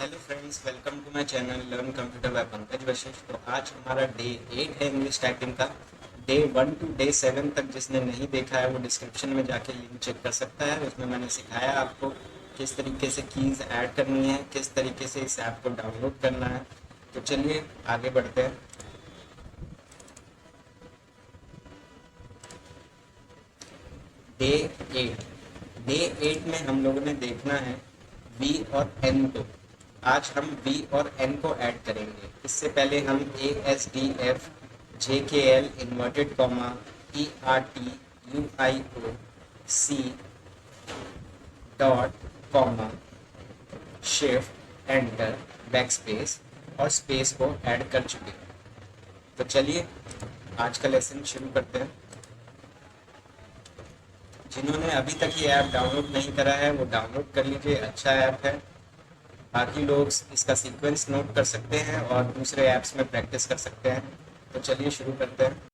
Hello friends, welcome to my channel learn computer by Pankaj Vashishth. तो आज हमारा डे 8 है इंग्लिश टाइपिंग का। डे 1 टू डे 7 तक जिसने नहीं देखा है वो डिस्क्रिप्शन में जाके लिंक चेक कर सकता है। उसमें मैंने सिखाया आपको किस तरीके से कीज़ ऐड करनी है, किस तरीके से इस ऐप को डाउनलोड करना है। तो चलिए आगे बढ़ते हैं। डे 8 डे 8 में हम लोगों ने देखना है वी और एन को। आज हम वी और एन को ऐड करेंगे। इससे पहले हम A S D F J K L inverted comma E R T U I O C dot comma shift enter back space और स्पेस को ऐड कर चुके हैं। तो चलिए आज का लेसन शुरू करते हैं। जिन्होंने अभी तक ये ऐप डाउनलोड नहीं करा है वो डाउनलोड कर लीजिए, अच्छा ऐप है। बाकी लोग इसका सीक्वेंस नोट कर सकते हैं और दूसरे ऐप्स में प्रैक्टिस कर सकते हैं। तो चलिए शुरू करते हैं।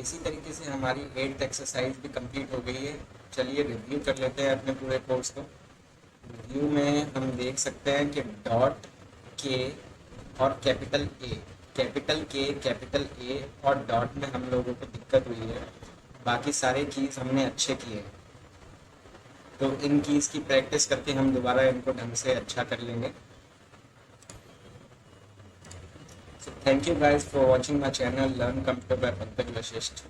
इसी तरीके से हमारी 8th एक्सरसाइज भी कंप्लीट हो गई है। चलिए रिव्यू कर लेते हैं अपने पूरे कोर्स को। रिव्यू में हम देख सकते हैं कि डॉट के और कैपिटल ए और डॉट में हम लोगों को दिक्कत हुई है। बाकी सारे कीज़ हमने अच्छे किए हैं। तो इन कीज़ की प्रैक्टिस करके हम दोबारा इनको ढंग से अच्छा कर लेंगे। So thank you guys for watching my channel Learn Computer by Pankaj Vashisht.